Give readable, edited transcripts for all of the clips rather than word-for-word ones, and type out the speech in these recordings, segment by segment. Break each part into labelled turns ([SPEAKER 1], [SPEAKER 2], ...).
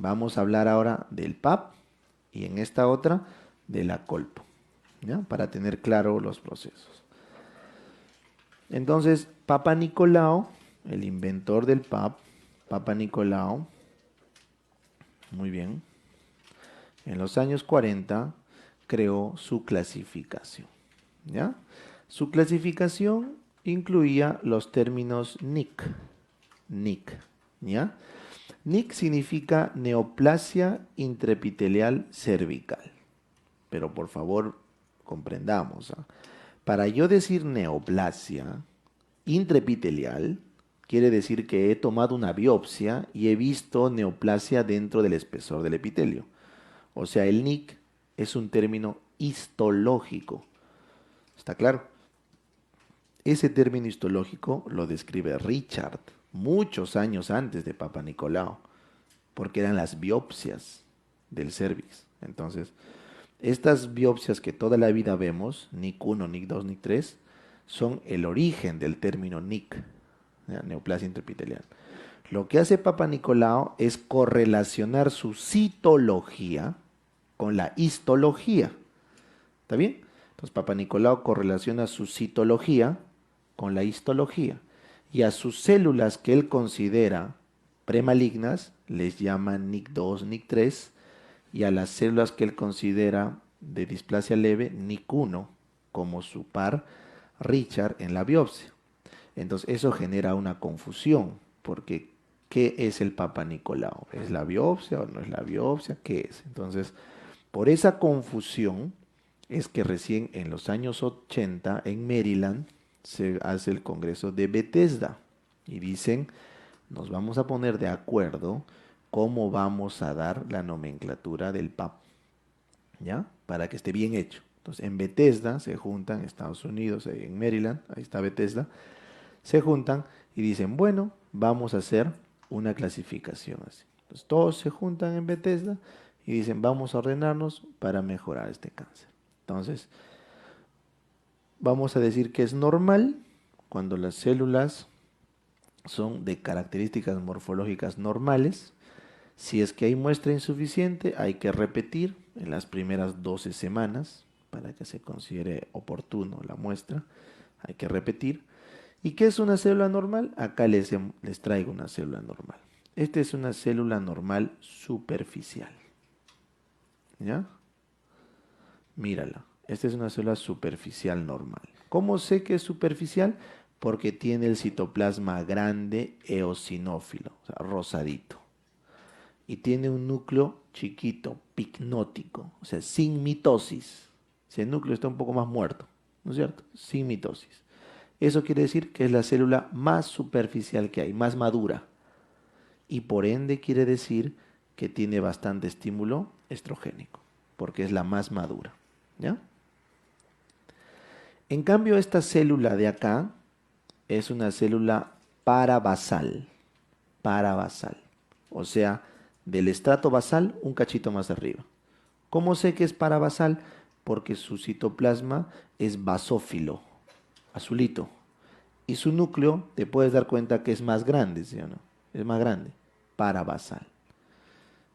[SPEAKER 1] Vamos a hablar ahora del PAP y en esta otra de la colpo, ¿ya? Para tener claro los procesos. Entonces, Papa Nicolau, el inventor del PAP, Papa Nicolau, muy bien, en los años 40 creó su clasificación, ¿ya? Su clasificación incluía los términos NIC, ¿ya? NIC significa neoplasia intraepitelial cervical. Pero por favor, comprendamos, ¿ah? Para yo decir neoplasia intraepitelial, quiere decir que he tomado una biopsia y he visto neoplasia dentro del espesor del epitelio. O sea, el NIC es un término histológico. ¿Está claro? Ese término histológico lo describe Richard muchos años antes de Papa Nicolau, porque eran las biopsias del cervix. Entonces, estas biopsias que toda la vida vemos, NIC 1, NIC 2, NIC 3, son el origen del término NIC, ¿ya? Neoplasia intraepitelial. Lo que hace Papa Nicolau es correlacionar su citología con la histología. ¿Está bien? Entonces Papa Nicolau correlaciona su citología con la histología. Y a sus células que él considera premalignas les llama NIC2, NIC3. Y a las células que él considera de displasia leve, NIC1, como su par Richard en la biopsia. Entonces eso genera una confusión, porque ¿qué es el Papa Nicolau? ¿Es la biopsia o no es la biopsia? ¿Qué es? Entonces, por esa confusión es que recién en los años 80 en Maryland se hace el Congreso de Bethesda y dicen, nos vamos a poner de acuerdo cómo vamos a dar la nomenclatura del PAP, ¿ya? Para que esté bien hecho. Entonces, en Bethesda se juntan, en Estados Unidos, en Maryland, ahí está Bethesda, se juntan y dicen, bueno, vamos a hacer una clasificación así. Entonces, todos se juntan en Bethesda y dicen, vamos a ordenarnos para mejorar este cáncer. Entonces, vamos a decir que es normal cuando las células son de características morfológicas normales. Si es que hay muestra insuficiente, hay que repetir en las primeras 12 semanas para que se considere oportuno la muestra. Hay que repetir. ¿Y qué es una célula normal? Acá les traigo una célula normal. Esta es una célula normal superficial. ¿Ya? Mírala. Esta es una célula superficial normal. ¿Cómo sé que es superficial? Porque tiene el citoplasma grande eosinófilo, o sea, rosadito. Y tiene un núcleo chiquito, picnótico, o sea, sin mitosis. Ese núcleo está un poco más muerto, ¿no es cierto? Sin mitosis. Eso quiere decir que es la célula más superficial que hay, más madura. Y por ende quiere decir que tiene bastante estímulo estrogénico, porque es la más madura. ¿Ya? En cambio, esta célula de acá es una célula parabasal. Parabasal. O sea, del estrato basal un cachito más arriba. ¿Cómo sé que es parabasal? Porque su citoplasma es basófilo, azulito. Y su núcleo, te puedes dar cuenta que es más grande, ¿sí o no? Es más grande, parabasal.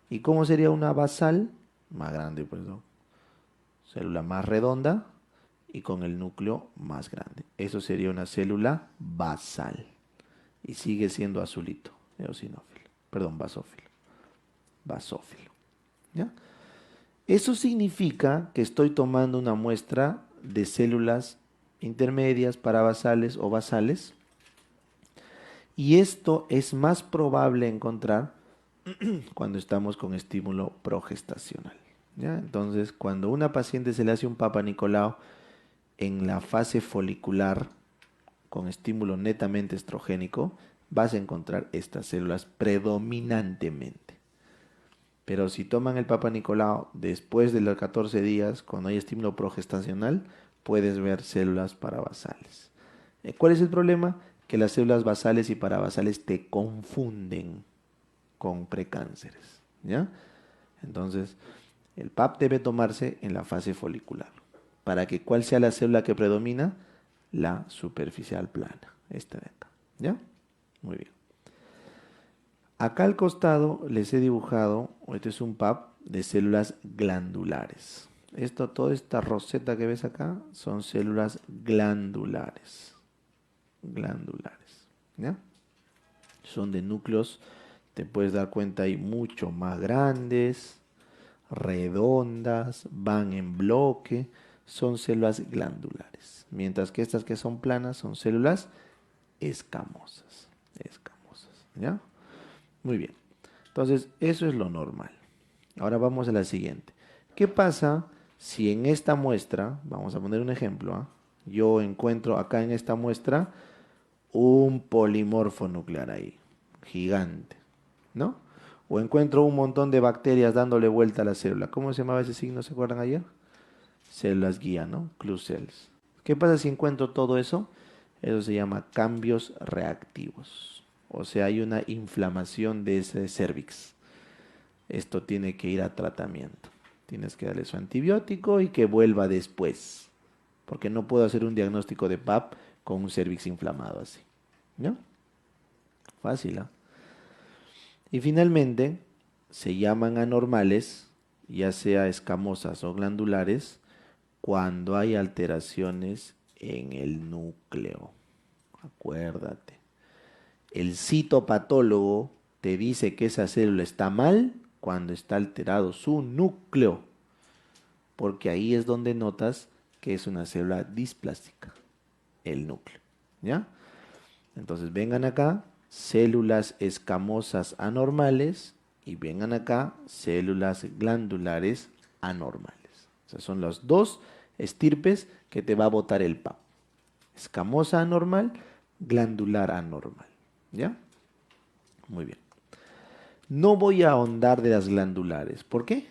[SPEAKER 1] ¿Y cómo sería una basal? Más grande, perdón. Célula más redonda y con el núcleo más grande. Eso sería una célula basal. Y sigue siendo azulito, eosinófilo. Perdón, basófilo. Basófilo. ¿Ya? Eso significa que estoy tomando una muestra de células intermedias, parabasales o basales. Y esto es más probable encontrar cuando estamos con estímulo progestacional. ¿Ya? Entonces, cuando a una paciente se le hace un Papa Nicolau en la fase folicular con estímulo netamente estrogénico, vas a encontrar estas células predominantemente. Pero si toman el Papa Nicolau después de los 14 días, cuando hay estímulo progestacional, puedes ver células parabasales. ¿Cuál es el problema? Que las células basales y parabasales te confunden con precánceres. ¿Ya? Entonces, el PAP debe tomarse en la fase folicular. Para que cuál sea la célula que predomina, la superficial plana. Esta de acá. ¿Ya? Muy bien. Acá al costado les he dibujado, este es un PAP de células glandulares. Esto, toda esta roseta que ves acá son células glandulares. Glandulares. ¿Ya? Son de núcleos, te puedes dar cuenta, hay mucho más grandes, redondas, van en bloque, son células glandulares. Mientras que estas que son planas son células escamosas. Escamosas. ¿Ya? Muy bien. Entonces, eso es lo normal. Ahora vamos a la siguiente. ¿Qué pasa si en esta muestra, vamos a poner un ejemplo, ¿ah? Yo encuentro acá en esta muestra un polimorfo nuclear ahí, gigante, ¿no? O encuentro un montón de bacterias dándole vuelta a la célula. ¿Cómo se llamaba ese signo? ¿Se acuerdan ayer? Células guía, ¿no? Clue cells. ¿Qué pasa si encuentro todo eso? Eso se llama cambios reactivos. O sea, hay una inflamación de ese cervix. Esto tiene que ir a tratamiento. Tienes que darle su antibiótico y que vuelva después. Porque no puedo hacer un diagnóstico de PAP con un cervix inflamado así. ¿No? Fácil, ¿ah? Y finalmente, se llaman anormales, ya sea escamosas o glandulares, cuando hay alteraciones en el núcleo. Acuérdate. El citopatólogo te dice que esa célula está mal cuando está alterado su núcleo, porque ahí es donde notas que es una célula displástica, el núcleo. ¿Ya? Entonces vengan acá, células escamosas anormales, y vengan acá, células glandulares anormales. O sea, son las dos estirpes que te va a botar el PAP. Escamosa anormal, glandular anormal. ¿Ya? Muy bien. No voy a ahondar de las glandulares. ¿Por qué?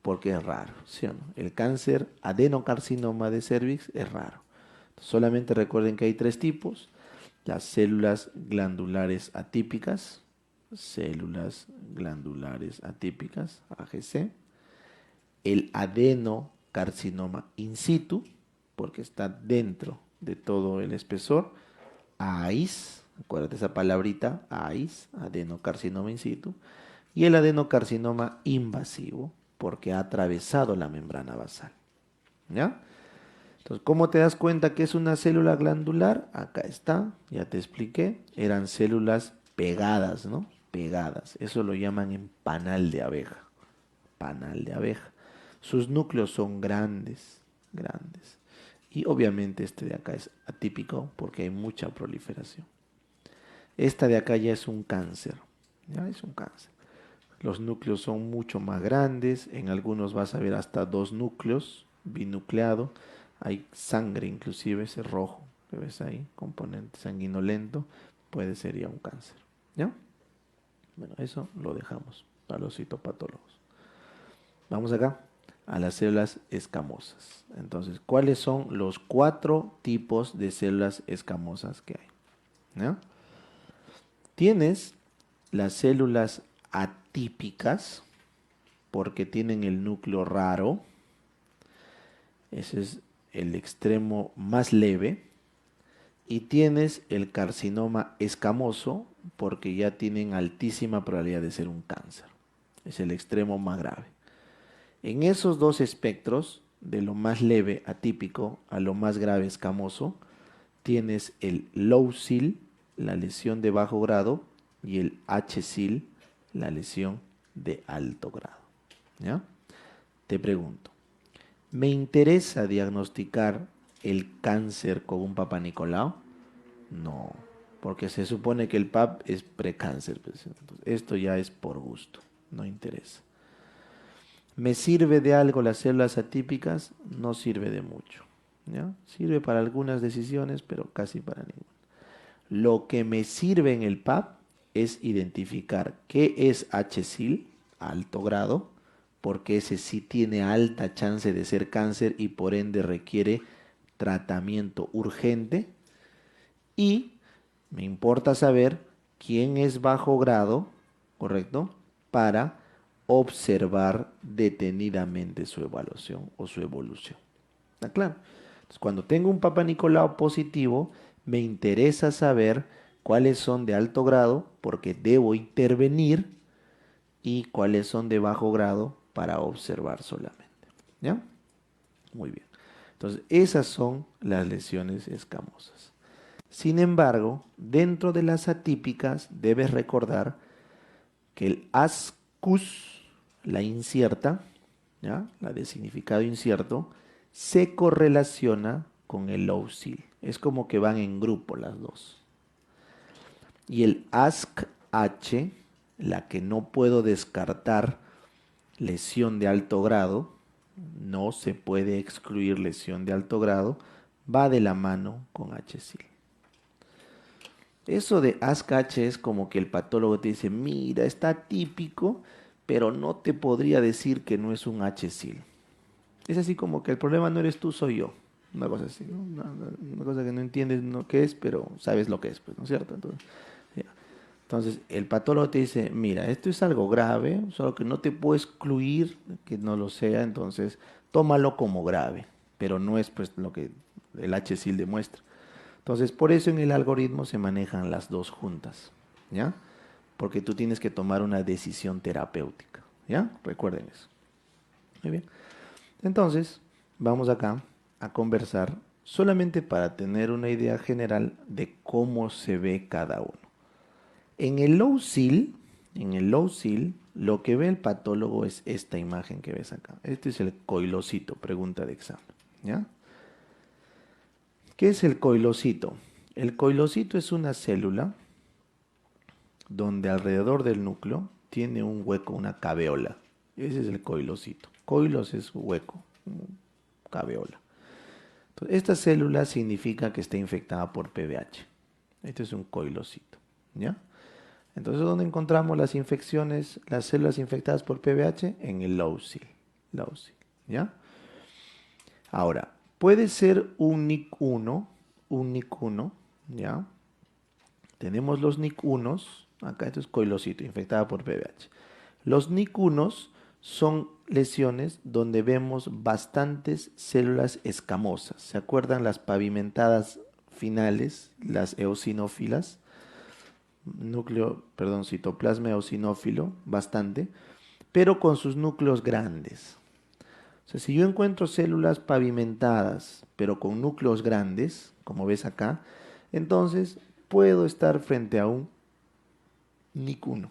[SPEAKER 1] Porque es raro, ¿sí o no? El cáncer adenocarcinoma de cervix es raro. Solamente recuerden que hay tres tipos: las células glandulares atípicas, AGC, el adenocarcinoma in situ, porque está dentro de todo el espesor, AIS, acuérdate esa palabrita, AIS, adenocarcinoma in situ, y el adenocarcinoma invasivo, porque ha atravesado la membrana basal. ¿Ya? Entonces, ¿cómo te das cuenta que es una célula glandular? Acá está, ya te expliqué, eran células pegadas, ¿no? Pegadas, eso lo llaman en panal de abeja, panal de abeja. Sus núcleos son grandes, grandes. Y obviamente este de acá es atípico porque hay mucha proliferación. Esta de acá ya es un cáncer, ya es un cáncer. Los núcleos son mucho más grandes, en algunos vas a ver hasta dos núcleos, binucleado. Hay sangre inclusive, ese rojo que ves ahí, componente sanguinolento, puede ser ya un cáncer. ¿Ya? Bueno, eso lo dejamos para los citopatólogos. Vamos acá a las células escamosas. Entonces, ¿cuáles son los 4 tipos de células escamosas que hay? ¿Ya? Tienes las células atípicas, porque tienen el núcleo raro. Ese es el extremo más leve. Y tienes el carcinoma escamoso, porque ya tienen altísima probabilidad de ser un cáncer. Es el extremo más grave. En esos dos espectros, de lo más leve atípico a lo más grave escamoso, tienes el low SIL, la lesión de bajo grado, y el HSIL, la lesión de alto grado. ¿Ya? Te pregunto, ¿me interesa diagnosticar el cáncer con un Papa Nicolau? No, porque se supone que el PAP es precáncer. Pues, entonces, esto ya es por gusto, no interesa. ¿Me sirve de algo las células atípicas? No sirve de mucho. ¿Ya? Sirve para algunas decisiones, pero casi para ninguna. Lo que me sirve en el PAP es identificar qué es HSIL, alto grado, porque ese sí tiene alta chance de ser cáncer y por ende requiere tratamiento urgente. Y me importa saber quién es bajo grado, ¿correcto? Para observar detenidamente su evaluación o su evolución. ¿Está claro? Entonces, cuando tengo un Papa Nicolau positivo, me interesa saber cuáles son de alto grado porque debo intervenir y cuáles son de bajo grado para observar solamente. ¿Ya? Muy bien. Entonces, esas son las lesiones escamosas. Sin embargo, dentro de las atípicas debes recordar que el ascus, la incierta, ¿ya? La de significado incierto, se correlaciona con el lausil. Es como que van en grupo las dos. Y el ASC-H, la que no puedo descartar lesión de alto grado, no se puede excluir lesión de alto grado, va de la mano con HSIL. Eso de ASC-H es como que el patólogo te dice, mira, está típico, pero no te podría decir que no es un HSIL. Es así como que el problema no eres tú, soy yo. Una cosa así, ¿no? Una cosa que no entiendes no qué es, pero sabes lo que es, pues, ¿no es cierto? Entonces, ya. Entonces, el patólogo te dice, mira, esto es algo grave, solo que no te puedo excluir que no lo sea, entonces tómalo como grave, pero no es pues lo que el HSIL demuestra. Entonces, por eso en el algoritmo se manejan las dos juntas, ¿ya? Porque tú tienes que tomar una decisión terapéutica, ¿ya? Recuerden eso. Muy bien. Entonces, vamos acá a conversar solamente para tener una idea general de cómo se ve cada uno. En el low seal, lo que ve el patólogo es esta imagen que ves acá. Este es el coilocito, pregunta de examen, ¿ya? ¿Qué es el coilocito? El coilocito es una célula donde alrededor del núcleo tiene un hueco, una caveola. Ese es el coilocito. Coilos es hueco, caveola. Entonces, esta célula significa que está infectada por PBH. Este es un coilocito, ¿ya? Entonces, ¿dónde encontramos las infecciones, las células infectadas por PBH? En el leucil, ¿ya? Ahora, puede ser un NIC1, ¿ya? Tenemos los NIC1s, acá esto es coilocito, infectada por PBH. Los NIC1s son lesiones donde vemos bastantes células escamosas. ¿Se acuerdan las pavimentadas finales, las eosinófilas? Citoplasma eosinófilo, bastante, pero con sus núcleos grandes. O sea, si yo encuentro células pavimentadas, pero con núcleos grandes, como ves acá, entonces puedo estar frente a un NIC1,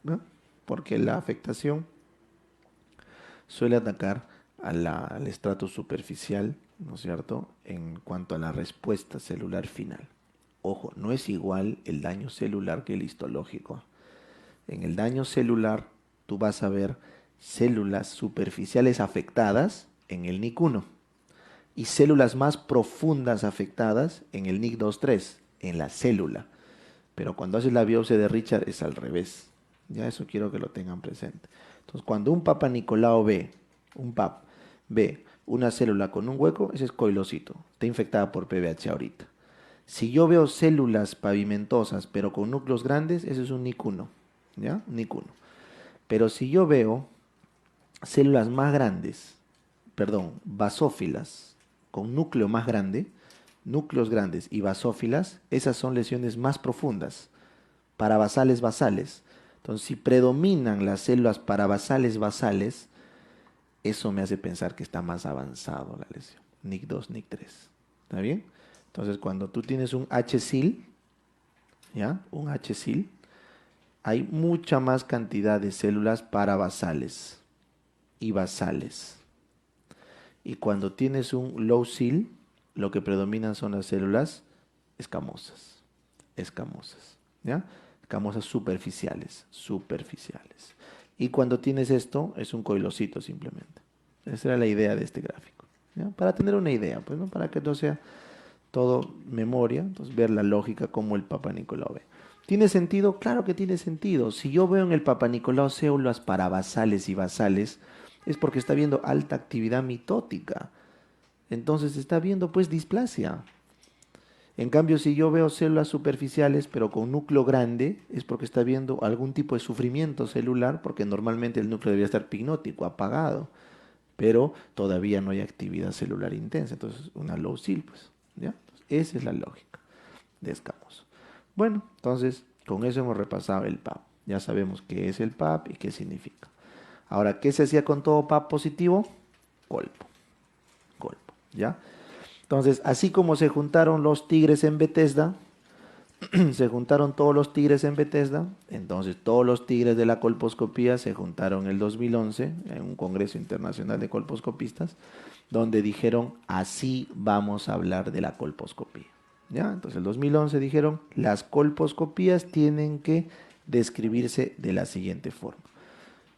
[SPEAKER 1] ¿no? Porque la afectación suele atacar al estrato superficial, ¿no es cierto?, en cuanto a la respuesta celular final. Ojo, no es igual el daño celular que el histológico. En el daño celular tú vas a ver células superficiales afectadas en el NIC1 y células más profundas afectadas en el NIC2-3, en la célula. Pero cuando haces la biopsia de Richard es al revés. Ya eso quiero que lo tengan presente. Entonces, cuando un Papa Nicolau ve una célula con un hueco, ese es coilocito. Está infectada por PBH ahorita. Si yo veo células pavimentosas pero con núcleos grandes, ese es un NIC1, ¿ya? NIC1. Pero si yo veo células más grandes, basófilas con núcleo más grande, núcleos grandes y basófilas, esas son lesiones más profundas, parabasales basales. Entonces, si predominan las células parabasales basales, eso me hace pensar que está más avanzado la lesión. NIC2, NIC3. ¿Está bien? Entonces, cuando tú tienes un HSIL, ¿ya? Un HSIL, hay mucha más cantidad de células parabasales y basales. Y cuando tienes un low seal, lo que predominan son las células escamosas, ¿ya? Escamosas superficiales. Y cuando tienes esto, es un coilocito simplemente. Esa era la idea de este gráfico, ¿ya? Para tener una idea, pues, ¿no? Para que no sea todo memoria, entonces ver la lógica como el Papa Nicolau ve. ¿Tiene sentido? Claro que tiene sentido. Si yo veo en el Papa Nicolau células parabasales y basales, es porque está viendo alta actividad mitótica. Entonces está viendo pues displasia. En cambio, si yo veo células superficiales pero con núcleo grande, es porque está viendo algún tipo de sufrimiento celular, porque normalmente el núcleo debería estar pignótico, apagado, pero todavía no hay actividad celular intensa. Entonces, una low seal, pues, ¿ya? Entonces, esa es la lógica de escamoso. Bueno, entonces con eso hemos repasado el PAP. Ya sabemos qué es el PAP y qué significa. Ahora, ¿qué se hacía con todo PAP positivo? Colpo, colpo, ¿ya? Entonces, así como se juntaron los tigres en Bethesda, se juntaron todos los tigres en Bethesda, entonces todos los tigres de la colposcopía se juntaron en el 2011 en un congreso internacional de colposcopistas, donde dijeron, así vamos a hablar de la colposcopía. ¿Ya? Entonces, el 2011 dijeron, las colposcopías tienen que describirse de la siguiente forma.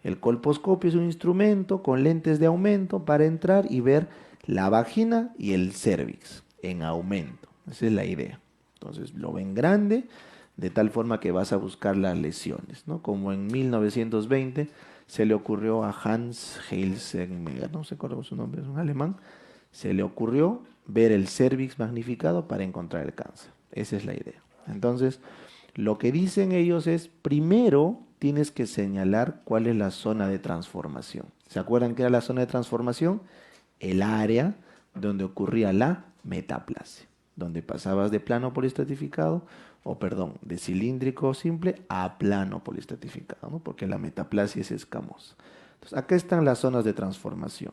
[SPEAKER 1] El colposcopio es un instrumento con lentes de aumento para entrar y ver la vagina y el cérvix en aumento. Esa es la idea. Entonces lo ven grande, de tal forma que vas a buscar las lesiones, ¿no? Como en 1920 se le ocurrió a Hans Heisenberg, no sé cuál es su nombre, es un alemán, se le ocurrió ver el cérvix magnificado para encontrar el cáncer. Esa es la idea. Entonces, lo que dicen ellos es, primero tienes que señalar cuál es la zona de transformación. ¿Se acuerdan qué era la zona de transformación? El área donde ocurría la metaplasia, donde pasabas de plano poliestratificado, o perdón, de cilíndrico simple a plano poliestratificado, ¿no? Porque la metaplasia es escamosa. Entonces, acá están las zonas de transformación.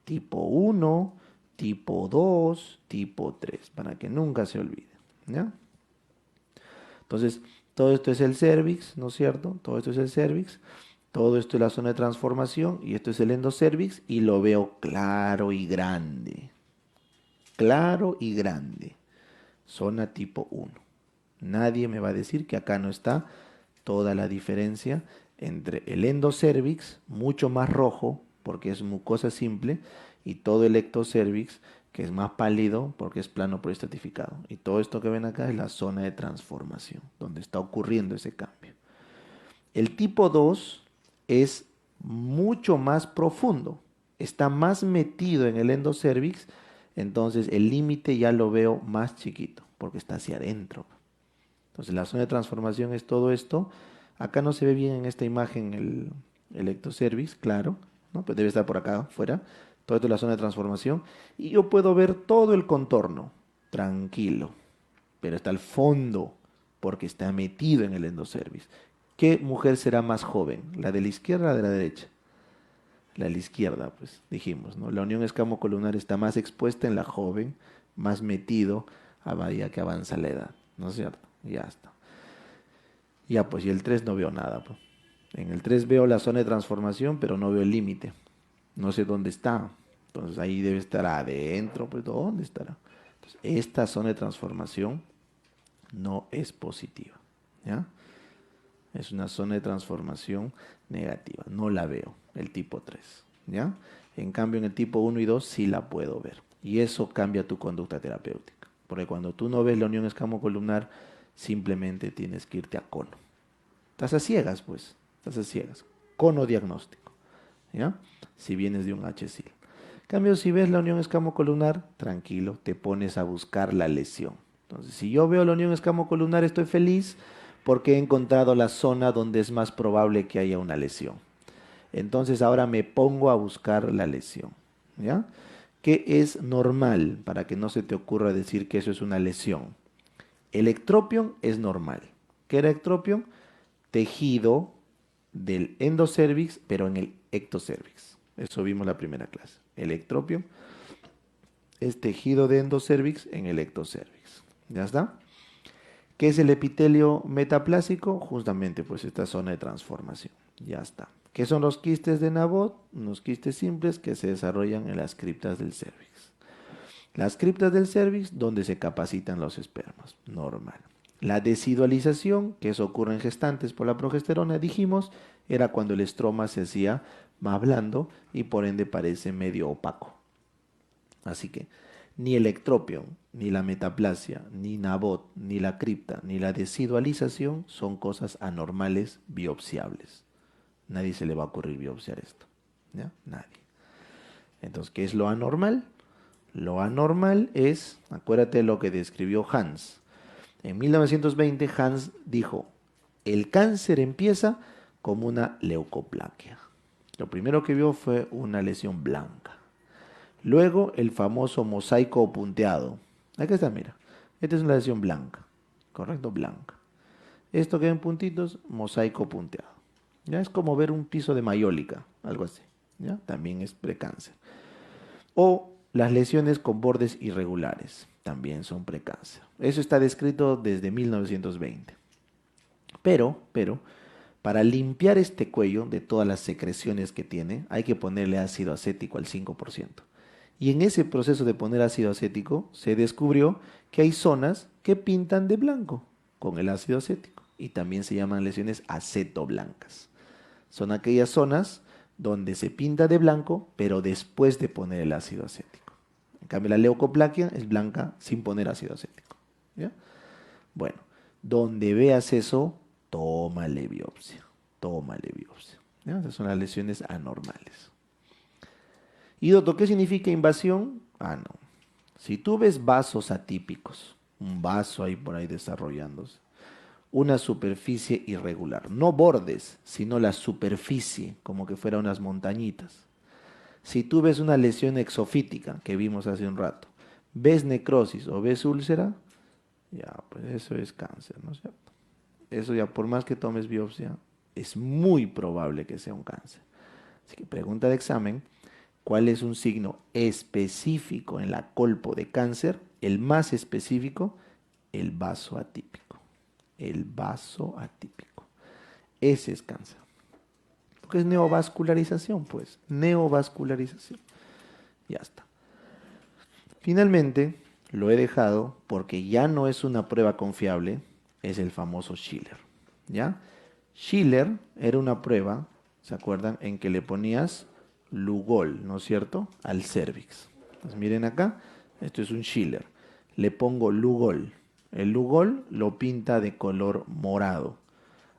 [SPEAKER 1] Tipo 1, tipo 2, tipo 3, para que nunca se olvide, ¿ya? Entonces, todo esto es el cérvix, ¿no es cierto? Todo esto es el cérvix, todo esto es la zona de transformación y esto es el endocérvix y lo veo claro y grande. Claro y grande. Zona tipo 1. Nadie me va a decir que acá no está toda la diferencia entre el endocérvix, mucho más rojo, porque es mucosa simple, y todo el ectocérvix, que es más pálido, porque es plano proestratificado. Y todo esto que ven acá es la zona de transformación, donde está ocurriendo ese cambio. El tipo 2 es mucho más profundo, está más metido en el endocérvix, entonces el límite ya lo veo más chiquito, porque está hacia adentro. Entonces la zona de transformación es todo esto. Acá no se ve bien en esta imagen el ectocervix, claro, ¿no? Pues debe estar por acá, fuera. Todo esto es la zona de transformación. Y yo puedo ver todo el contorno, tranquilo. Pero está al fondo, porque está metido en el endocervix. ¿Qué mujer será más joven? ¿La de la izquierda o la de la derecha? La de la izquierda, pues dijimos, ¿no? La unión escamocolumnar está más expuesta en la joven, más metido a medida que avanza la edad, ¿no es cierto? Ya está. Ya, pues, y el 3 no veo nada, pues. En el 3 veo la zona de transformación, pero no veo el límite. No sé dónde está. Entonces ahí debe estar adentro, pues ¿dónde estará? Entonces, esta zona de transformación no es positiva, ¿ya? Es una zona de transformación negativa, no la veo, el tipo 3, ¿ya? En cambio, en el tipo 1 y 2 sí la puedo ver. Y eso cambia tu conducta terapéutica. Porque cuando tú no ves la unión escamocolumnar, simplemente tienes que irte a cono. Estás a ciegas, pues. Estás a ciegas. Cono diagnóstico. ¿Ya? Si vienes de un HSIL. En cambio, si ves la unión escamocolumnar, tranquilo, te pones a buscar la lesión. Entonces, si yo veo la unión escamocolumnar, estoy feliz porque he encontrado la zona donde es más probable que haya una lesión. Entonces, ahora me pongo a buscar la lesión. ¿Ya? ¿Qué es normal? Para que no se te ocurra decir que eso es una lesión. El ectropion es normal. ¿Qué era ectropion? Tejido del endocervix, pero en el ectocervix. Eso vimos la primera clase. El ectropio es tejido de endocervix en el ectocervix. ¿Ya está? ¿Qué es el epitelio metaplásico? Justamente pues esta zona de transformación. Ya está. ¿Qué son los quistes de Nabot? Unos quistes simples que se desarrollan en las criptas del cervix. Las criptas del cervix donde se capacitan los espermas. Normal. La desidualización, que eso ocurre en gestantes por la progesterona, dijimos, era cuando el estroma se hacía más blando y por ende parece medio opaco. Así que ni el ectropion, ni la metaplasia, ni Nabot, ni la cripta, ni la desidualización son cosas anormales biopsiables. Nadie se le va a ocurrir biopsiar esto. ¿Ya? Nadie. Entonces, ¿qué es lo anormal? Lo anormal es, acuérdate de lo que describió Hans. En 1920 Hans dijo, el cáncer empieza como una leucoplaquia. Lo primero que vio fue una lesión blanca. Luego el famoso mosaico punteado. Aquí está, mira. Esta es una lesión blanca. ¿Correcto? Blanca. Esto que ven puntitos, mosaico punteado. Ya es como ver un piso de mayólica, algo así. ¿Ya? También es precáncer. O las lesiones con bordes irregulares, también son precáncer. Eso está descrito desde 1920. Pero, para limpiar este cuello de todas las secreciones que tiene, hay que ponerle ácido acético al 5%. Y en ese proceso de poner ácido acético, se descubrió que hay zonas que pintan de blanco con el ácido acético. Y también se llaman lesiones acetoblancas. Son aquellas zonas donde se pinta de blanco, pero después de poner el ácido acético. En cambio, la leucoplaquia es blanca sin poner ácido acético. ¿Ya? Bueno, donde veas eso, tómale biopsia. Tómale biopsia. ¿Ya? Esas son las lesiones anormales. Y doctor, ¿qué significa invasión? Ah, no. Si tú ves vasos atípicos, un vaso ahí por ahí desarrollándose, una superficie irregular, no bordes, sino la superficie, como que fuera unas montañitas. Si tú ves una lesión exofítica, que vimos hace un rato, ves necrosis o ves úlcera, ya, pues eso es cáncer, ¿no es cierto? Eso ya, por más que tomes biopsia, es muy probable que sea un cáncer. Así que pregunta de examen, ¿cuál es un signo específico en la colpo de cáncer? El más específico, el vaso atípico. El vaso atípico. Ese es cáncer. Porque es neovascularización, pues. Neovascularización. Ya está. Finalmente, lo he dejado porque ya no es una prueba confiable, es el famoso Schiller. ¿Ya? Schiller era una prueba, ¿se acuerdan? En que le ponías Lugol, ¿no es cierto? Al cervix. Entonces miren acá, esto es un Schiller. Le pongo Lugol. El Lugol lo pinta de color morado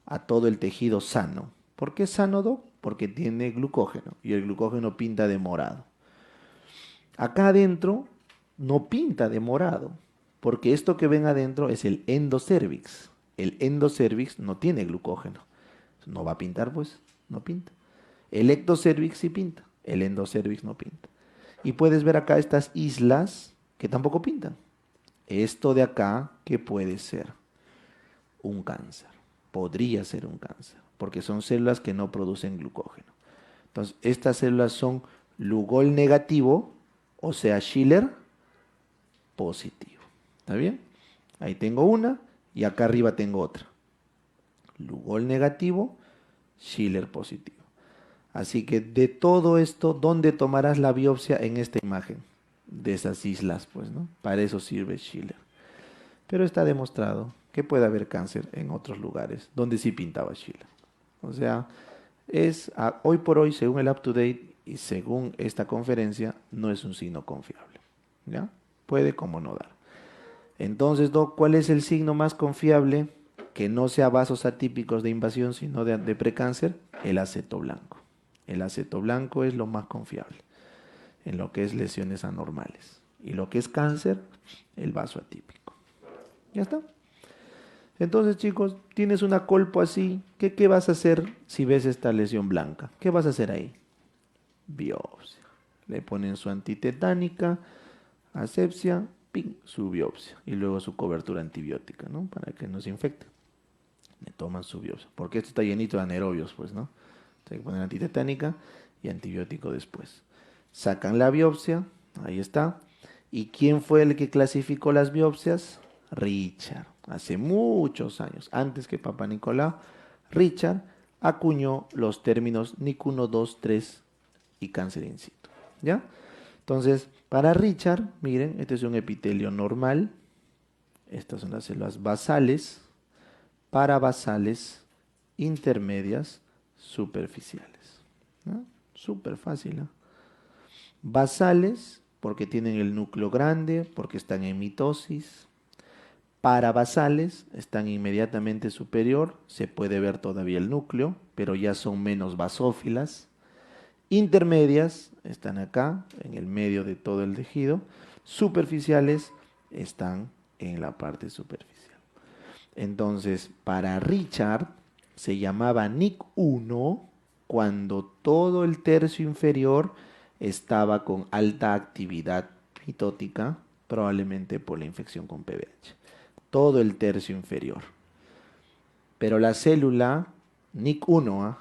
[SPEAKER 1] a todo el tejido sano. ¿Por qué sano, Doc? Porque tiene glucógeno y el glucógeno pinta de morado. Acá adentro no pinta de morado, porque esto que ven adentro es el endocervix. El endocervix no tiene glucógeno. No va a pintar, pues, no pinta. El ectocervix sí pinta, el endocervix no pinta. Y puedes ver acá estas islas que tampoco pintan. Esto de acá, ¿qué puede ser? Un cáncer. Podría ser un cáncer, porque son células que no producen glucógeno. Entonces, estas células son Lugol negativo, o sea, Schiller positivo. ¿Está bien? Ahí tengo una y acá arriba tengo otra. Lugol negativo, Schiller positivo. Así que de todo esto, ¿dónde tomarás la biopsia en esta imagen? De esas islas, pues, ¿no? Para eso sirve Schiller. Pero está demostrado que puede haber cáncer en otros lugares donde sí pintaba Schiller. O sea, hoy por hoy, según el UpToDate y según esta conferencia, no es un signo confiable. ¿Ya? Puede como no dar. Entonces, Doc, ¿cuál es el signo más confiable que no sea vasos atípicos de invasión, sino de precáncer? El aceto blanco. El aceto blanco es lo más confiable en lo que es lesiones anormales. Y lo que es cáncer, el vaso atípico. ¿Ya está? Entonces, chicos, tienes una colpo así. ¿Qué vas a hacer si ves esta lesión blanca? ¿Qué vas a hacer ahí? Biopsia. Le ponen su antitetánica, asepsia, ping, su biopsia. Y luego su cobertura antibiótica, ¿no? Para que no se infecte. Le toman su biopsia. Porque esto está llenito de anaerobios, pues, ¿no? Hay que poner antitetánica y antibiótico después. Sacan la biopsia, ahí está. ¿Y quién fue el que clasificó las biopsias? Richard. Hace muchos años, antes que Papa Nicolau, Richard acuñó los términos NIC1, 2, 3 y cáncer in situ. ¿Ya? Entonces, para Richard, miren, este es un epitelio normal. Estas son las células basales, parabasales, intermedias, superficiales. ¿No? Súper fácil, ¿no? Basales, porque tienen el núcleo grande, porque están en mitosis. Parabasales, están inmediatamente superior, se puede ver todavía el núcleo, pero ya son menos basófilas. Intermedias, están acá, en el medio de todo el tejido. Superficiales, están en la parte superficial. Entonces, para Richard, se llamaba NIC1 cuando todo el tercio inferior estaba con alta actividad mitótica, probablemente por la infección con PBH. Todo el tercio inferior. Pero la célula NIC1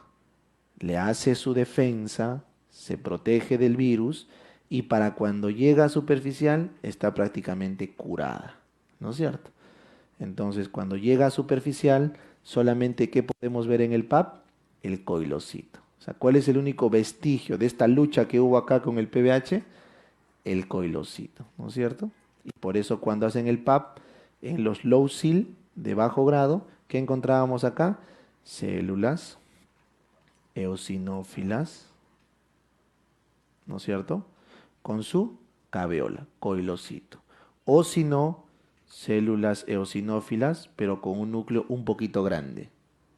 [SPEAKER 1] le hace su defensa, se protege del virus y para cuando llega a superficial está prácticamente curada, ¿no es cierto? Entonces, cuando llega a superficial, solamente ¿qué podemos ver en el PAP? El coilocito. O sea, ¿cuál es el único vestigio de esta lucha que hubo acá con el PBH? El coilocito, ¿no es cierto? Y por eso cuando hacen el PAP, en los low SIL de bajo grado, ¿qué encontrábamos acá? Células eosinófilas, ¿no es cierto? Con su caveola, coilocito. O si no, células eosinófilas, pero con un núcleo un poquito grande,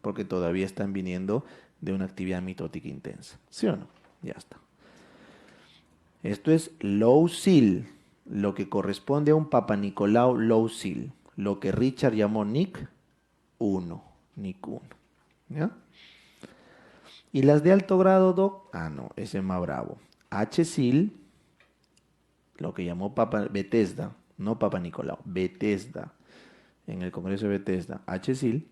[SPEAKER 1] porque todavía están viniendo de una actividad mitótica intensa. ¿Sí o no? Ya está. Esto es low SIL, lo que corresponde a un Papa Nicolau low SIL, lo que Richard llamó NIC 1, NIC 1. ¿Ya? Y las de alto grado, Doc, no, ese es más bravo. HSIL, lo que llamó Papa Bethesda, no Papa Nicolau, Bethesda, en el Congreso de Bethesda, HSIL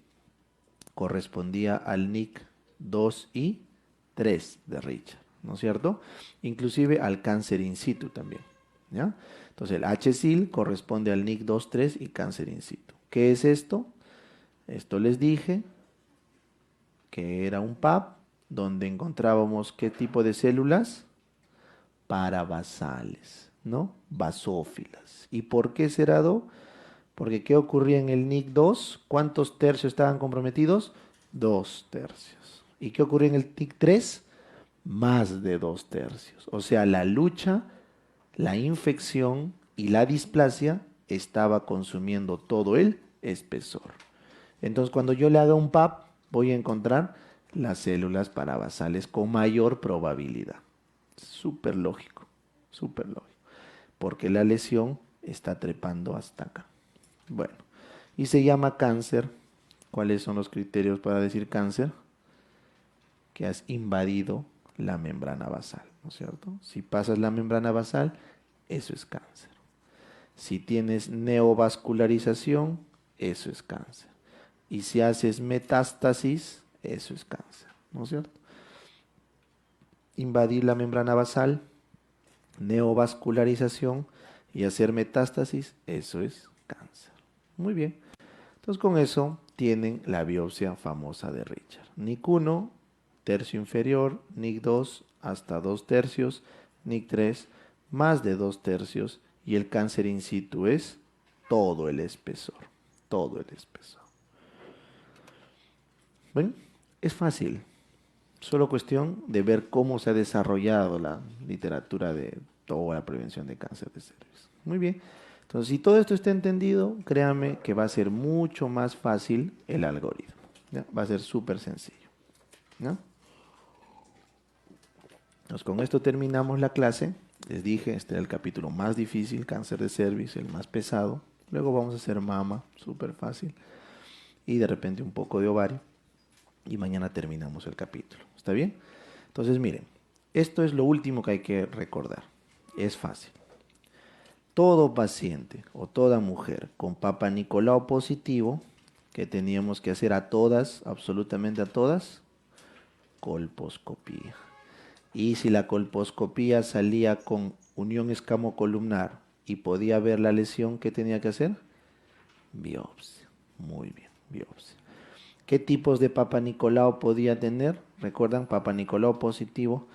[SPEAKER 1] correspondía al NIC 2 y 3 de Richard, ¿no es cierto? Inclusive al cáncer in situ también, ¿ya? Entonces el HSIL corresponde al NIC 2, 3 y cáncer in situ. ¿Qué es esto? Esto les dije que era un PAP donde encontrábamos qué tipo de células parabasales, ¿no? Basófilas. ¿Y por qué será Do? Porque ¿qué ocurría en el NIC 2? ¿Cuántos tercios estaban comprometidos? 2 tercios. ¿Y qué ocurría en el NIC 3? Más de 2 tercios. O sea, la lucha, la infección y la displasia estaba consumiendo todo el espesor. Entonces, cuando yo le haga un PAP, voy a encontrar las células parabasales con mayor probabilidad. Súper lógico, súper lógico. Porque la lesión está trepando hasta acá. Bueno, y se llama cáncer. ¿Cuáles son los criterios para decir cáncer? Que has invadido la membrana basal, ¿no es cierto? Si pasas la membrana basal, eso es cáncer. Si tienes neovascularización, eso es cáncer. Y si haces metástasis, eso es cáncer, ¿no es cierto? Invadir la membrana basal, neovascularización y hacer metástasis, eso es cáncer. Muy bien. Entonces con eso tienen la biopsia famosa de Richard. NIC 1, tercio inferior, NIC 2 hasta 2 tercios, NIC 3 más de 2 tercios y el cáncer in situ es todo el espesor, todo el espesor. ¿Ven? Es fácil, solo cuestión de ver cómo se ha desarrollado la literatura de toda la prevención de cáncer de cervix. Muy bien. Entonces, si todo esto está entendido, créanme que va a ser mucho más fácil el algoritmo. ¿Ya? Va a ser súper sencillo. ¿No? Entonces, con esto terminamos la clase. Les dije, este era el capítulo más difícil, cáncer de cervix, el más pesado. Luego vamos a hacer mama, súper fácil. Y de repente un poco de ovario. Y mañana terminamos el capítulo. ¿Está bien? Entonces, miren, esto es lo último que hay que recordar. Es fácil. Todo paciente o toda mujer con Papa Nicolau positivo, que teníamos que hacer a todas, absolutamente a todas, colposcopía. Y si la colposcopía salía con unión escamocolumnar y podía ver la lesión, ¿qué tenía que hacer? Biopsia. Muy bien, biopsia. ¿Qué tipos de Papa Nicolau podía tener? ¿Recuerdan? Papa Nicolau positivo.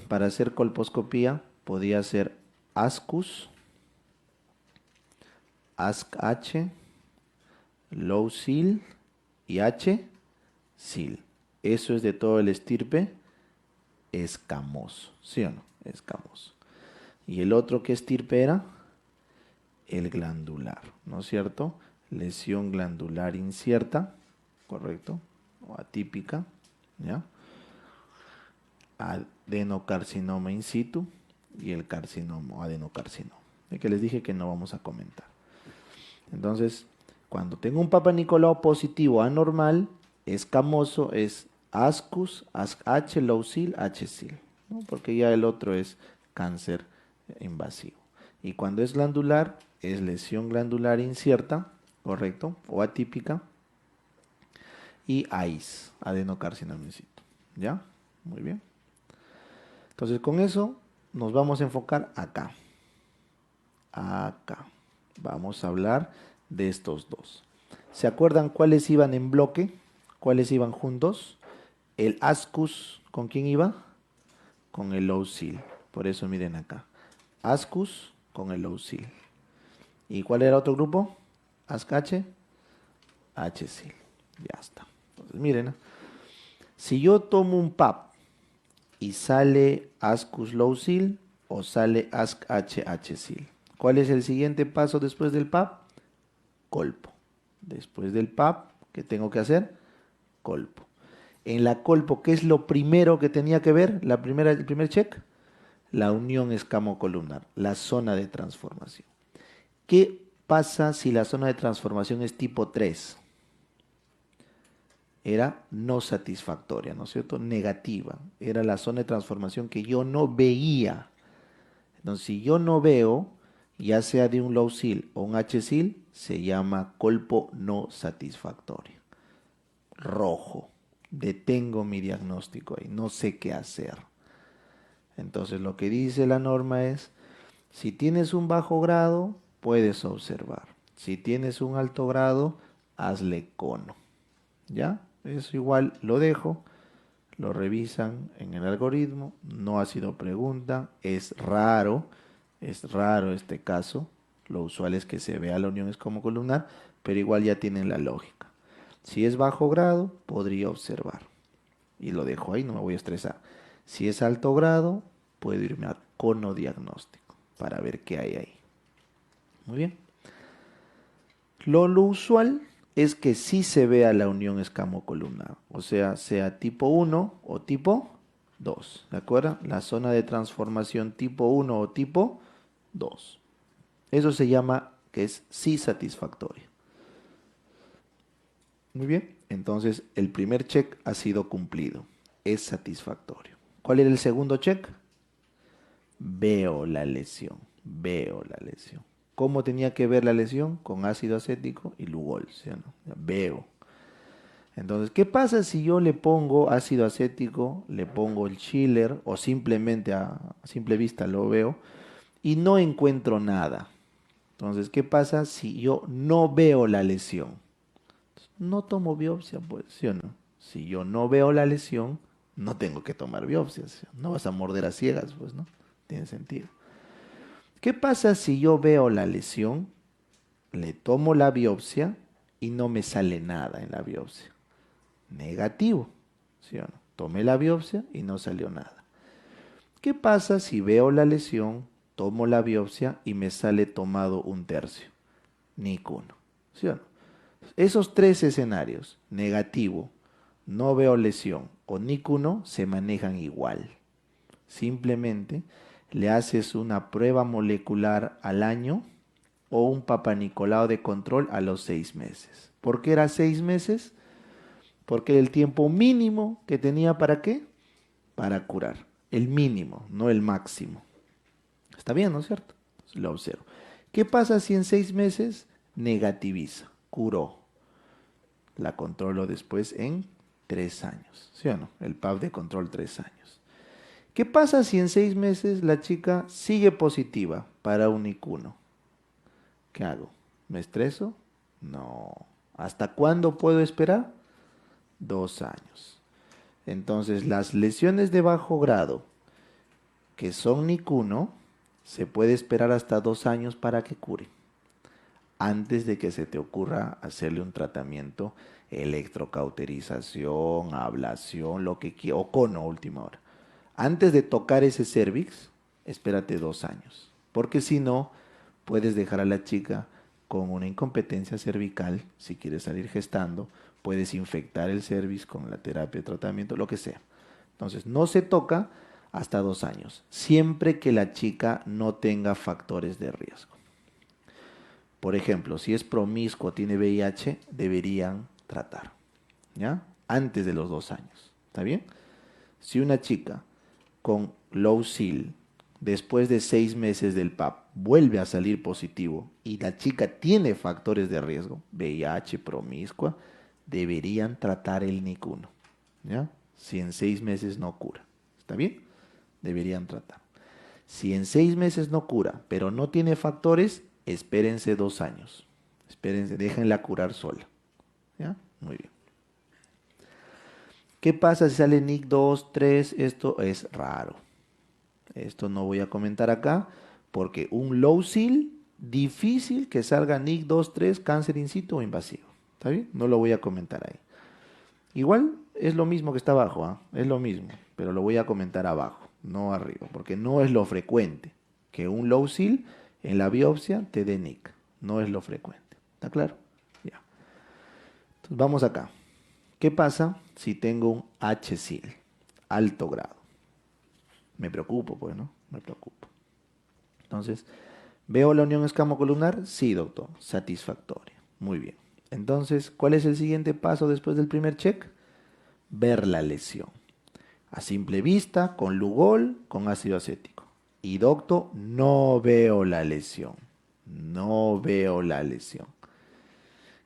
[SPEAKER 1] Para hacer colposcopía podía ser ASCUS, ASC-H, Low SIL y H-SIL. Eso es de todo el estirpe escamoso, ¿sí o no? Escamoso. Y el otro que estirpe era el glandular, ¿no es cierto? Lesión glandular incierta, ¿correcto? O atípica, ¿ya? Adenocarcinoma in situ y el carcinoma o adenocarcinoma, de que les dije que no vamos a comentar. Entonces, cuando tengo un Papa Nicolau positivo anormal, escamoso, es ASCUS, ASC-H, Low-SIL, H-SIL, ¿no? Porque ya el otro es cáncer invasivo. Y cuando es glandular, es lesión glandular incierta, correcto, o atípica, y AIS, adenocarcinómicito. ¿Ya? Muy bien. Entonces con eso nos vamos a enfocar acá. Acá. Vamos a hablar de estos dos. ¿Se acuerdan cuáles iban en bloque? ¿Cuáles iban juntos? El ascus, ¿con quién iba? Con el low-sil. Por eso miren acá. Ascus con el low-sil. ¿Y cuál era otro grupo? ASC-H, H-sil. Ya está. Entonces miren, si yo tomo un PAP y sale ascus low-sil o sale ASC-H, H-sil. ¿Cuál es el siguiente paso después del PAP? Colpo. Después del PAP, ¿qué tengo que hacer? Colpo. En la colpo, ¿qué es lo primero que tenía que ver? El primer check, la unión escamocolumnar, la zona de transformación. ¿Qué pasa si la zona de transformación es tipo 3? Era no satisfactoria, ¿no es cierto? Negativa. Era la zona de transformación que yo no veía. Entonces, si yo no veo, ya sea de un low-sil o un H-sil, se llama colpo no satisfactorio. Rojo. Detengo mi diagnóstico ahí. No sé qué hacer. Entonces, lo que dice la norma es, si tienes un bajo grado, puedes observar. Si tienes un alto grado, hazle cono. ¿Ya? Eso igual lo dejo. Lo revisan en el algoritmo. No ha sido pregunta. Es raro este caso. Lo usual es que se vea la unión escamocolumnar, pero igual ya tienen la lógica. Si es bajo grado, podría observar. Y lo dejo ahí, no me voy a estresar. Si es alto grado, puedo irme a cono diagnóstico para ver qué hay ahí. Muy bien. Lo usual es que sí se vea la unión escamocolumnar, o sea tipo 1 o tipo 2, ¿de acuerdo? La zona de transformación tipo 1 o tipo 2. Eso se llama que es sí satisfactorio. Muy bien, entonces el primer check ha sido cumplido, es satisfactorio. ¿Cuál era el segundo check? Veo la lesión, veo la lesión. ¿Cómo tenía que ver la lesión? Con ácido acético y Lugol, ¿sí o no? Veo. Entonces, ¿qué pasa si yo le pongo ácido acético, le pongo el chiller o simplemente a simple vista lo veo y no encuentro nada? Entonces, ¿qué pasa si yo no veo la lesión? No tomo biopsia, pues, ¿sí o no? Si yo no veo la lesión, no tengo que tomar biopsias. ¿Sí? No vas a morder a ciegas, pues, ¿no? Tiene sentido. ¿Qué pasa si yo veo la lesión, le tomo la biopsia y no me sale nada en la biopsia? Negativo, ¿sí o no? Tomé la biopsia y no salió nada. ¿Qué pasa si veo la lesión, tomo la biopsia y me sale tomado un tercio? Ninguno, ¿sí o no? Esos tres escenarios, negativo, no veo lesión o ninguno, se manejan igual. Simplemente le haces una prueba molecular al año o un papanicolao de control a los 6 meses. ¿Por qué era 6 meses? Porque era el tiempo mínimo que tenía para qué? Para curar. El mínimo, no el máximo. Está bien, ¿no es cierto? Entonces, lo observo. ¿Qué pasa si en 6 meses negativiza? Curó. La controlo después en 3 años. ¿Sí o no? El PAP de control 3 años. ¿Qué pasa si en 6 meses la chica sigue positiva para un IQ1? ¿Qué hago? ¿Me estreso? No. ¿Hasta cuándo puedo esperar? 2 años. Entonces, las lesiones de bajo grado que son NIC1, se puede esperar hasta 2 años para que cure, antes de que se te ocurra hacerle un tratamiento, electrocauterización, ablación, lo que quieras, o cono última hora. Antes de tocar ese cervix, espérate 2 años, porque si no, puedes dejar a la chica con una incompetencia cervical, si quieres salir gestando, puedes infectar el cervix con la terapia de tratamiento, lo que sea. Entonces, no se toca hasta 2 años, siempre que la chica no tenga factores de riesgo. Por ejemplo, si es promiscuo, tiene VIH, deberían tratar, ¿ya? Antes de los 2 años, ¿está bien? Si una chica con low SIL, después de 6 meses del PAP, vuelve a salir positivo y la chica tiene factores de riesgo, VIH, promiscua, deberían tratar el NIC1, ¿ya? Si en 6 meses no cura, ¿está bien? Deberían tratar. Si en 6 meses no cura, pero no tiene factores, espérense 2 años. Espérense, déjenla curar sola, ¿ya? Muy bien. ¿Qué pasa si sale NIC 2, 3? Esto es raro. Esto no voy a comentar acá, porque un low SIL, difícil que salga NIC 2, 3, cáncer in situ o invasivo. ¿Está bien? No lo voy a comentar ahí. Igual es lo mismo que está abajo, ¿ah? Es lo mismo, pero lo voy a comentar abajo, no arriba, porque no es lo frecuente que un low SIL en la biopsia te dé NIC. No es lo frecuente. ¿Está claro? Ya. Entonces vamos acá. ¿Qué pasa si tengo un HSIL? Alto grado. Me preocupo, pues, ¿no? Me preocupo. Entonces, ¿veo la unión escamocolumnar? Sí, doctor. Satisfactoria. Muy bien. Entonces, ¿cuál es el siguiente paso después del primer check? Ver la lesión. A simple vista, con Lugol, con ácido acético. Y doctor, no veo la lesión. No veo la lesión.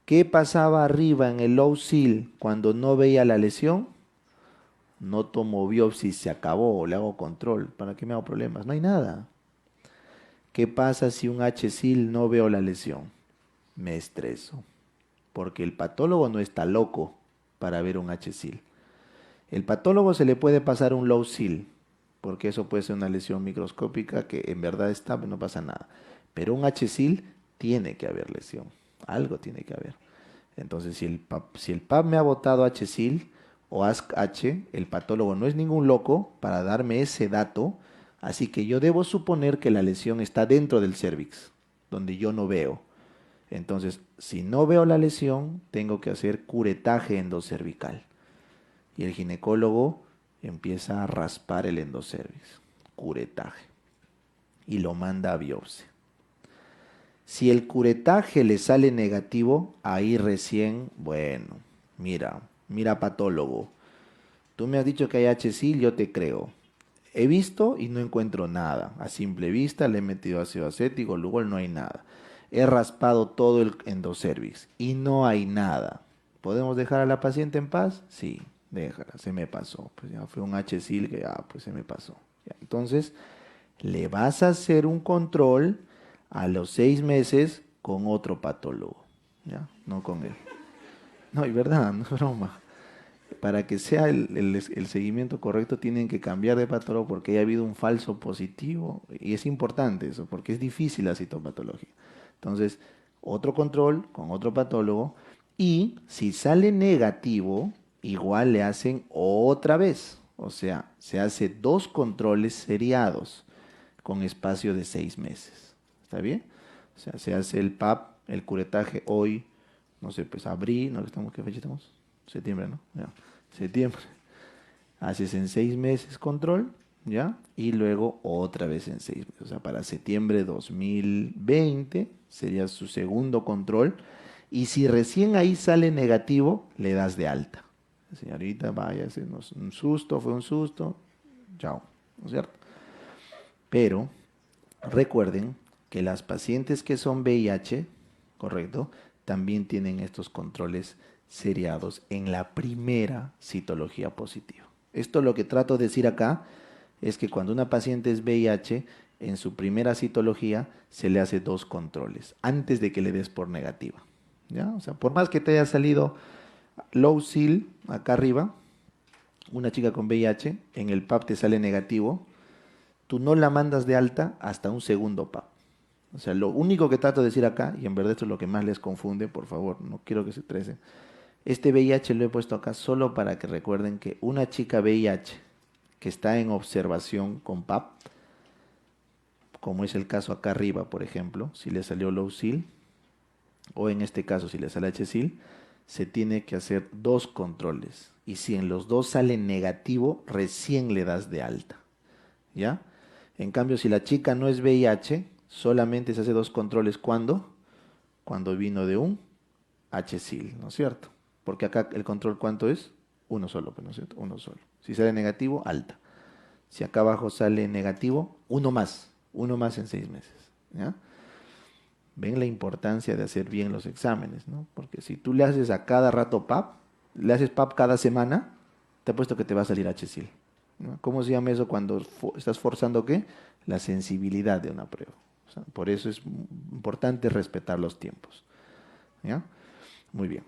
[SPEAKER 1] ¿Qué pasaba arriba en el low SIL cuando no veía la lesión? No tomo biopsia y se acabó, le hago control. ¿Para qué me hago problemas? No hay nada. ¿Qué pasa si un HSIL no veo la lesión? Me estreso, porque el patólogo no está loco para ver un HSIL. El patólogo se le puede pasar un low SIL, porque eso puede ser una lesión microscópica que en verdad está, no pasa nada. Pero un HSIL tiene que haber lesión, algo tiene que haber. Entonces, si el PAP me ha botado HSIL o ASC-H, el patólogo no es ningún loco para darme ese dato, así que yo debo suponer que la lesión está dentro del cérvix, donde yo no veo. Entonces, si no veo la lesión, tengo que hacer curetaje endocervical. Y el ginecólogo empieza a raspar el endocervix, curetaje, y lo manda a biopsia. Si el curetaje le sale negativo, ahí recién, bueno, mira patólogo, tú me has dicho que hay HSIL, yo te creo. He visto y no encuentro nada. A simple vista le he metido ácido acético, luego no hay nada. He raspado todo el endocervix y no hay nada. ¿Podemos dejar a la paciente en paz? Sí, déjala, se me pasó. Pues ya fue un HSIL que ya, pues se me pasó. Ya, entonces, le vas a hacer un control a los 6 meses con otro patólogo, ¿ya? No con él. No, es verdad, no es broma. Para que sea el seguimiento correcto tienen que cambiar de patólogo porque haya habido un falso positivo y es importante eso porque es difícil la citopatología. Entonces, otro control con otro patólogo y si sale negativo, igual le hacen otra vez. O sea, se hace 2 controles seriados con espacio de 6 meses. ¿Está bien? O sea, se hace el PAP, el curetaje hoy, no sé, pues abril, ¿no? ¿Qué fecha estamos? Septiembre, ¿no? Ya, septiembre. Haces en 6 meses control, ¿ya? Y luego otra vez en 6 meses. O sea, para septiembre 2020 sería su segundo control. Y si recién ahí sale negativo, le das de alta. Señorita, váyase, un susto, fue un susto, chao, ¿no es cierto? Pero recuerden que las pacientes que son VIH, correcto, también tienen estos controles seriados en la primera citología positiva. Esto lo que trato de decir acá es que cuando una paciente es VIH, en su primera citología se le hace 2 controles antes de que le des por negativa. ¿Ya? O sea, por más que te haya salido low SIL acá arriba, una chica con VIH, en el PAP te sale negativo, tú no la mandas de alta hasta un segundo PAP. O sea, lo único que trato de decir acá, y en verdad esto es lo que más les confunde, por favor, no quiero que se estresen. Este VIH lo he puesto acá solo para que recuerden que una chica VIH que está en observación con PAP, como es el caso acá arriba, por ejemplo, si le salió low SIL, o en este caso si le sale HSIL, se tiene que hacer 2 controles. Y si en los 2 sale negativo, recién le das de alta. ¿Ya? En cambio, si la chica no es VIH, solamente se hace 2 controles. ¿Cuándo? Cuando vino de un HSIL, ¿no es cierto? Porque acá el control, ¿cuánto es? Uno solo, pues, ¿no es cierto? Uno solo. Si sale negativo, alta. Si acá abajo sale negativo, uno más en 6 meses. ¿Ya? ven la importancia de hacer bien los exámenes, ¿no? Porque si tú le haces a cada rato PAP, le haces PAP cada semana, te apuesto que te va a salir HSIL, ¿no? ¿Cómo se llama eso cuando estás forzando qué? La sensibilidad de una prueba. O sea, por eso es importante respetar los tiempos, ¿ya? Muy bien.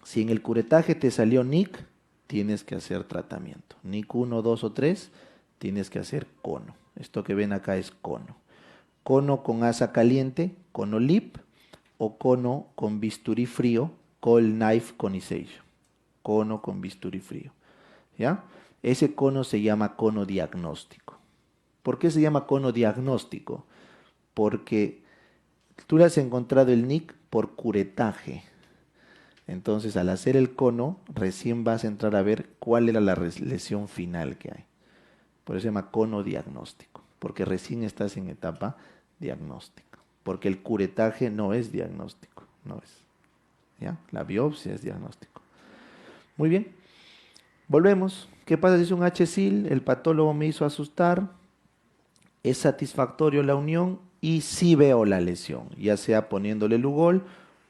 [SPEAKER 1] Si en el curetaje te salió NIC, tienes que hacer tratamiento. NIC 1, 2 o 3, tienes que hacer cono. Esto que ven acá es cono. Cono con asa caliente, cono lip, o cono con bisturí frío, cold knife conization. Cono con bisturí frío. ¿Ya? Ese cono se llama cono diagnóstico. ¿Por qué se llama cono diagnóstico? Porque tú le has encontrado el NIC por curetaje. Entonces, al hacer el cono, recién vas a entrar a ver cuál era la lesión final que hay. Por eso se llama cono diagnóstico, porque recién estás en etapa diagnóstica. Porque el curetaje no es diagnóstico, no es. ¿Ya? La biopsia es diagnóstico. Muy bien, volvemos. ¿Qué pasa si es un HSIL? El patólogo me hizo asustar. Es satisfactorio la unión y sí veo la lesión, ya sea poniéndole Lugol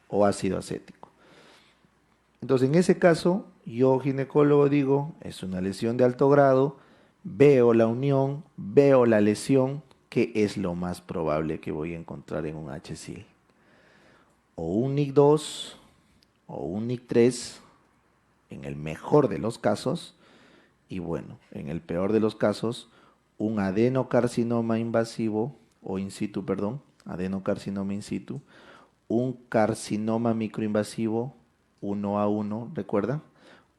[SPEAKER 1] o ácido acético. Entonces, en ese caso, yo ginecólogo digo, es una lesión de alto grado, veo la unión, veo la lesión, que es lo más probable que voy a encontrar en un HSIL. O un NIC2 o un NIC3, en el mejor de los casos, y bueno, en el peor de los casos, un adenocarcinoma invasivo, o in situ, perdón, adenocarcinoma in situ, un carcinoma microinvasivo 1A1, ¿recuerda?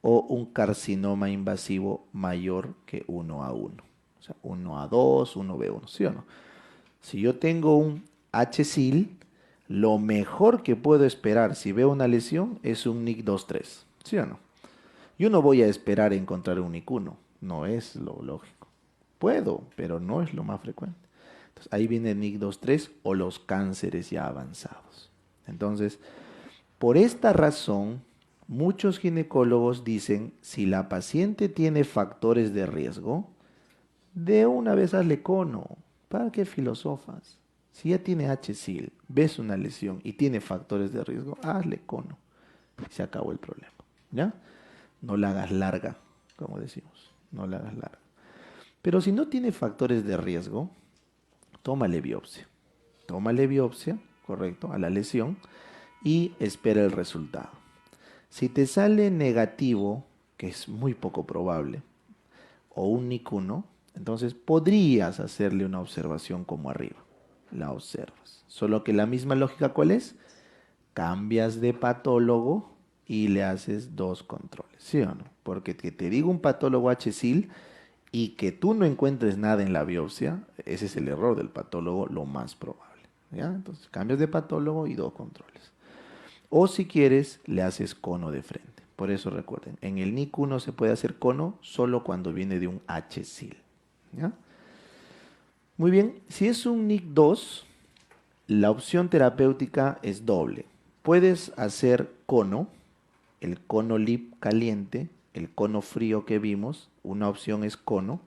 [SPEAKER 1] O un carcinoma invasivo mayor que 1A1. O sea, 1A2, 1B1, ¿sí o no? Si yo tengo un HSIL, lo mejor que puedo esperar si veo una lesión es un NIC2-3, ¿sí o no? Yo no voy a esperar encontrar un NIC1, no es lo lógico. Puedo, pero no es lo más frecuente. Entonces, ahí viene el NIC2-3 o los cánceres ya avanzados. Entonces, por esta razón, muchos ginecólogos dicen, si la paciente tiene factores de riesgo, de una vez hazle cono. ¿Para qué filosofas? Si ya tiene HSIL, ves una lesión y tiene factores de riesgo, hazle cono. Se acabó el problema. ¿Ya? No la hagas larga, como decimos. No la hagas larga. Pero si no tiene factores de riesgo, tómale biopsia. Tómale biopsia, correcto, a la lesión y espera el resultado. Si te sale negativo, que es muy poco probable, o un NIC1, entonces podrías hacerle una observación como arriba. La observas. Solo que la misma lógica, ¿cuál es? Cambias de patólogo y le haces dos controles, ¿sí o no? Porque que te diga un patólogo HSIL y que tú no encuentres nada en la biopsia, ese es el error del patólogo, lo más probable. ¿Ya? Entonces cambias de patólogo y dos controles. O si quieres, le haces cono de frente. Por eso recuerden, en el NIC1 se puede hacer cono solo cuando viene de un HSIL. ¿Ya? Muy bien, si es un NIC2, la opción terapéutica es doble. Puedes hacer cono, el cono lip caliente, el cono frío que vimos, una opción es cono,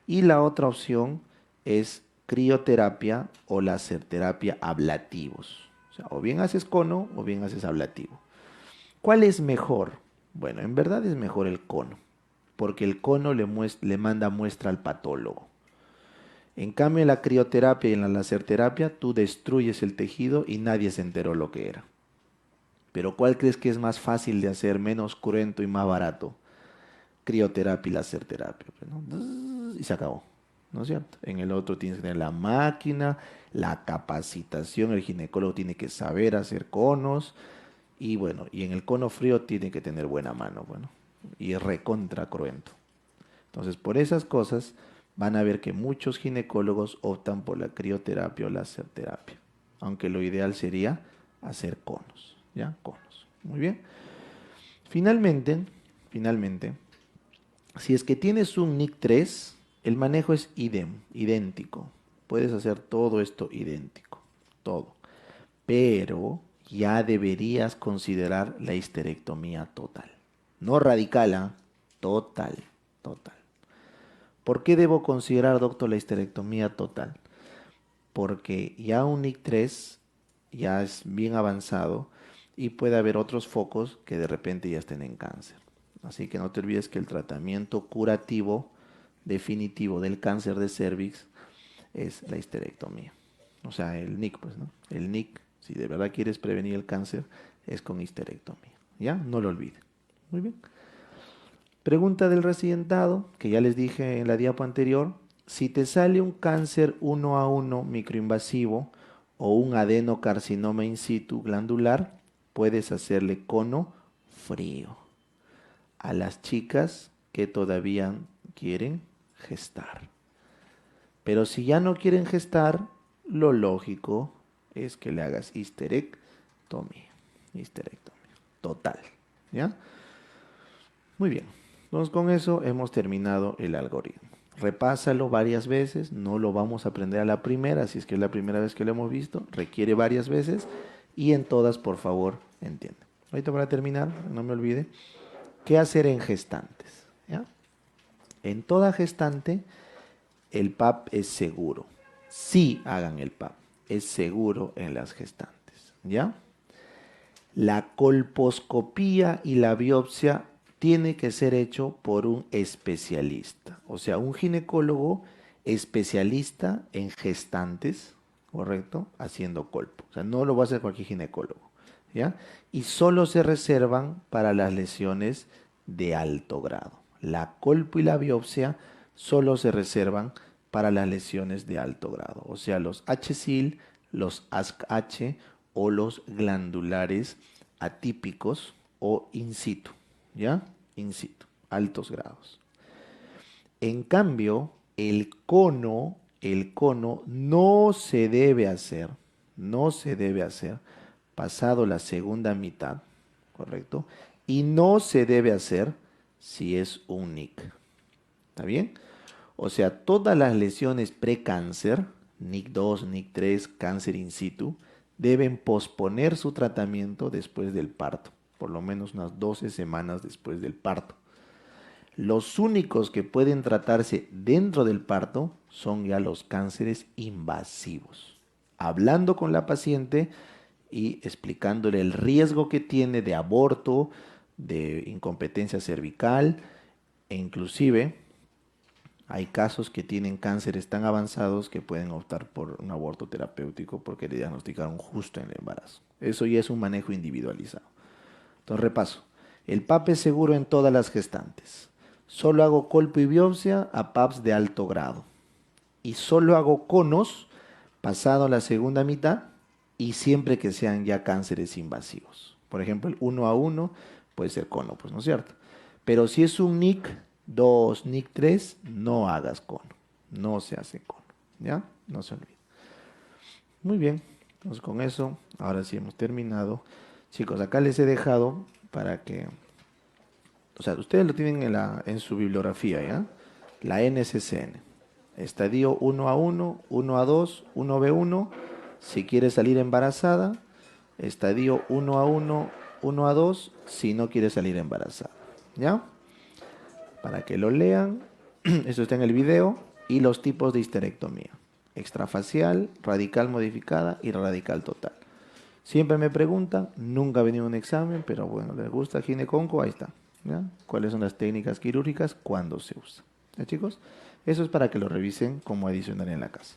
[SPEAKER 1] y la otra opción es crioterapia o laserterapia ablativos. O sea, o bien haces cono o bien haces ablativo. ¿Cuál es mejor? Bueno, en verdad es mejor el cono, porque el cono le manda muestra al patólogo. En cambio, en la crioterapia y en la laserterapia, tú destruyes el tejido y nadie se enteró lo que era. Pero ¿cuál crees que es más fácil de hacer, menos cruento y más barato? Crioterapia y laserterapia, pues, ¿no? Y se acabó, ¿no es cierto? En el otro tienes que tener la máquina, la capacitación, el ginecólogo tiene que saber hacer conos, y bueno, y en el cono frío tiene que tener buena mano, bueno, y es recontra cruento. Entonces, por esas cosas van a ver que muchos ginecólogos optan por la crioterapia o la laserterapia, aunque lo ideal sería hacer conos, ¿ya? Conos. Muy bien. Finalmente, finalmente, si es que tienes un NIC3, el manejo es idéntico. Puedes hacer todo esto idéntico, todo. Pero ya deberías considerar la histerectomía total. No radical, ¿ah? Total, total. ¿Por qué debo considerar, doctor, la histerectomía total? Porque ya un NIC3 ya es bien avanzado y puede haber otros focos que de repente ya estén en cáncer. Así que no te olvides que el tratamiento curativo definitivo del cáncer de cervix es la histerectomía. O sea, el NIC, pues, ¿no? El NIC, si de verdad quieres prevenir el cáncer, es con histerectomía. ¿Ya? No lo olvides. Muy bien. Pregunta del residentado, que ya les dije en la diapo anterior. Si te sale un cáncer 1 a 1 microinvasivo o un adenocarcinoma in situ glandular, puedes hacerle cono frío a las chicas que todavía quieren gestar. Pero si ya no quieren gestar, lo lógico es que le hagas histerectomía. Histerectomía. Total. ¿Ya? Muy bien. Entonces con eso hemos terminado el algoritmo. Repásalo varias veces, no lo vamos a aprender a la primera, si es que es la primera vez que lo hemos visto, requiere varias veces y en todas, por favor, entiende. Ahorita para terminar, no me olvide, ¿qué hacer en gestantes? ¿Ya? En toda gestante, el PAP es seguro. Sí hagan el PAP, es seguro en las gestantes. ¿Ya? La colposcopía y la biopsia tiene que ser hecho por un especialista, o sea, un ginecólogo especialista en gestantes, ¿correcto? Haciendo colpo. O sea, no lo va a hacer cualquier ginecólogo, ¿ya? Y solo se reservan para las lesiones de alto grado. La colpo y la biopsia solo se reservan para las lesiones de alto grado, o sea, los HSIL, los ASC-H o los glandulares atípicos o in situ, ¿ya? In situ, altos grados. En cambio, el cono no se debe hacer, no se debe hacer pasado la segunda mitad, ¿correcto? Y no se debe hacer si es un NIC. ¿Está bien? O sea, todas las lesiones precáncer, NIC 2, NIC 3, cáncer in situ, deben posponer su tratamiento después del parto, por lo menos unas 12 semanas después del parto. Los únicos que pueden tratarse dentro del parto son ya los cánceres invasivos. Hablando con la paciente y explicándole el riesgo que tiene de aborto, de incompetencia cervical e inclusive hay casos que tienen cánceres tan avanzados que pueden optar por un aborto terapéutico porque le diagnosticaron justo en el embarazo. Eso ya es un manejo individualizado. Entonces repaso. El PAP es seguro en todas las gestantes. Solo hago colpo y biopsia a PAPs de alto grado. Y solo hago conos pasado la segunda mitad y siempre que sean ya cánceres invasivos. Por ejemplo, el 1 a 1 puede ser cono, pues no es cierto. Pero si es un NIC 2, NIC 3, no hagas cono. No se hace cono. ¿Ya? No se olvide. Muy bien. Entonces con eso, ahora sí hemos terminado. Chicos, acá les he dejado para que, o sea, ustedes lo tienen en su bibliografía, ¿ya? La NCCN. Estadio 1 a 1, 1 a 2, 1B1. Si quiere salir embarazada, estadio 1 a 1, 1 a 2, si no quiere salir embarazada. ¿Ya? Para que lo lean, eso está en el video. Y los tipos de histerectomía: extrafacial, radical modificada y radical total. Siempre me preguntan, nunca ha venido un examen, pero bueno, les gusta gineconco, ahí está. ¿Ya? ¿Cuáles son las técnicas quirúrgicas? ¿Cuándo se usa? ¿Ya, chicos? Eso es para que lo revisen como adicional en la casa.